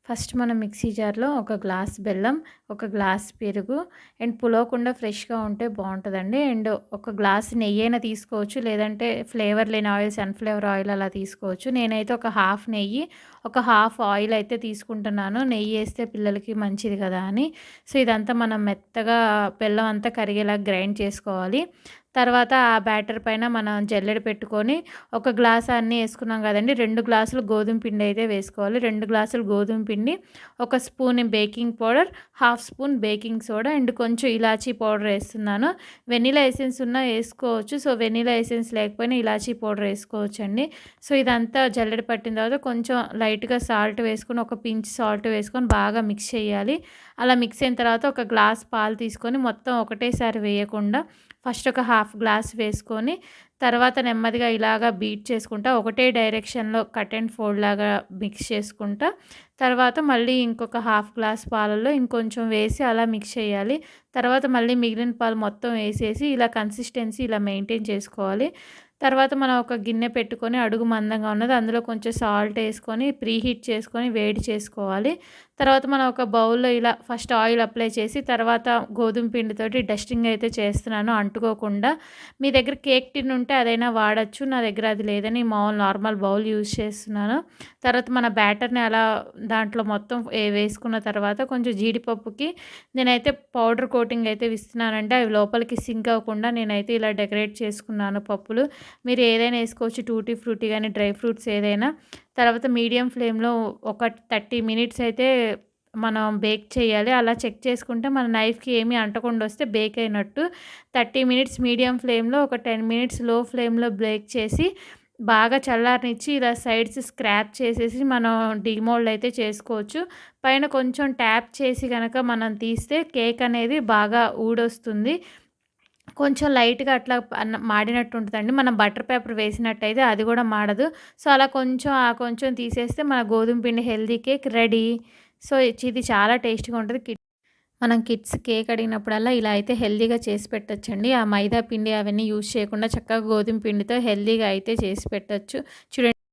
First మనం mixie జార్‌లో ఒక గ్లాస్ బెల్లం, ఒక గ్లాస్ పెరుగు అండ్ పులవకుండా ఫ్రెష్‌గా ఉంటే బావుంటదండి. అండ్ ఒక గ్లాస్ నెయ్యైనా తీసుకోవచ్చు. లేదంటే ఫ్లేవర్ లేని ఆయిల్ సన్‌ఫ్లవర్ ఆయిల్ అలా తీసుకోవచ్చు. నేనైతే ఒక హాఫ్ నెయ్యి, ఒక హాఫ్ ఆయిల్ అయితే తీసుకుంటున్నాను. నెయ్యేస్తే పిల్లలకి మంచిది కదా అని. సో, ఇదంతా మనం మెత్తగా బెల్లం అంతా కరిగేలా గ్రైండ్ చేసుకోవాలి. తర్వాత ఆ బ్యాటర్ పైన మనం జల్లెడ పెట్టుకొని ఒక గ్లాస్ అన్నీ ఏసుకున్నాం గదండీ! 2 గ్లాసులు గోధుమ పిండి అయితే వేసుకోవాలి. 2 గ్లాసులు గోధుమ పిండి, ఒక spoon baking powder, half spoon baking soda and కొంచెం ఇలాచీ పౌడర్ ఏస్తున్నాను. వెనిలా ఎసెన్స్ ఉన్నా ఏసుకోవచ్చు. సో, వెనిలా ఎసెన్స్ లేకపోయినా ఇలాచీ పౌడర్ ఏసుకోవచ్చండి. సో, ఇదంతా జల్లెడ పట్టిన తర్వాత కొంచెం లైట్‌గా సాల్ట్ వేసుకొని, ఒక పించ్ సాల్ట్ వేసుకొని బాగా మిక్స్ చేయాలి. అలా మిక్స్ అయిన తర్వాత ఒక గ్లాస్ పాలు తీసుకొని మొత్తం ఒకటేసారి వేయకుండా ఫస్ట్ ఒక హాఫ్ గ్లాస్ వేసుకొని తర్వాత నెమ్మదిగా ఇలాగా బీట్ చేసుకుంటా ఒకటే డైరెక్షన్‌లో కట్ అండ్ ఫోల్డ్ లాగా మిక్స్ చేసుకుంటా, తర్వాత మళ్ళీ ఇంకొక హాఫ్ గ్లాస్ పాలల్లో ఇంకొంచెం వేసి అలా మిక్స్ చేయాలి. తర్వాత మళ్ళీ మిగిలిన పాలు మొత్తం వేసేసి ఇలా కన్సిస్టెన్సీ ఇలా మెయింటైన్ చేసుకోవాలి. తర్వాత మనం ఒక గిన్నె పెట్టుకొని అడుగు మందంగా ఉన్నది అందులో కొంచెం సాల్ట్ ఏసుకొని ప్రీహీట్ చేసుకొని వేడి చేసుకోవాలి. తర్వాత మనం ఒక బౌల్‌లో ఇలా ఫస్ట్ ఆయిల్ అప్లై చేసి తర్వాత గోధుమ పిండితోటి డస్టింగ్ అయితే చేస్తున్నాను అంటుకోకుండా. మీ దగ్గర కేక్ టిన్ ఉంటే అదైనా వాడొచ్చు. నా దగ్గర అది లేదని మామూలు నార్మల్ బౌల్ యూజ్ చేస్తున్నాను. తర్వాత మన బ్యాటర్‌ని అలా దాంట్లో మొత్తం వేసుకున్న తర్వాత కొంచెం జీడిపప్పుకి నేనైతే పౌడర్ కోటింగ్ అయితే ఇస్తున్నానండి. అవి లోపలికి సింక్ అవ్వకుండా నేనైతే ఇలా డెకరేట్ చేసుకున్నాను పప్పులు. మీరు ఏదైనా ఏసుకోవచ్చు. టూటీ ఫ్రూటీ గానీ, డ్రై ఫ్రూట్స్ ఏదైనా. తర్వాత మీడియం ఫ్లేమ్‌లో ఒక 30 మినిట్స్ అయితే మనం బేక్ చేయాలి. అలా చెక్ చేసుకుంటే మన నైఫ్‌కి ఏమీ అంటకుండా వస్తే బేక్ అయినట్టు. 30 మినిట్స్ మీడియం ఫ్లేమ్‌లో, ఒక 10 మినిట్స్ లో ఫ్లేమ్‌లో బేక్ చేసి బాగా చల్లారనిచ్చి ఇలా సైడ్స్ స్క్రాప్ చేసేసి మనం డీమోల్డ్ అయితే చేసుకోవచ్చు. పైన కొంచెం ట్యాప్ చేసి గనక మనం తీస్తే కేక్ అనేది బాగా ఊడొస్తుంది. కొంచెం లైట్‌గా అట్లా మాడినట్టు ఉంటదండి. మనం బటర్ పేపర్ వేసినట్టయితే అది గూడా మాడదు. సో, అలా కొంచెం ఆ కొంచెం తీసేస్తే మన గోధుమ పిండి హెల్తీ కేక్ రెడీ. సో, ఇది చాలా టేస్టీగా ఉంటది. మనం కిడ్స్ కేక్ అడిగినప్పుడల్లా ఇలా అయితే హెల్తీగా చేసి పెట్టొచ్చండి. ఆ మైదా పిండి అవన్నీ యూజ్ చేయకుండా చక్కగా గోధుమ పిండితో హెల్తీగా అయితే చేసి పెట్టొచ్చు. చూడండి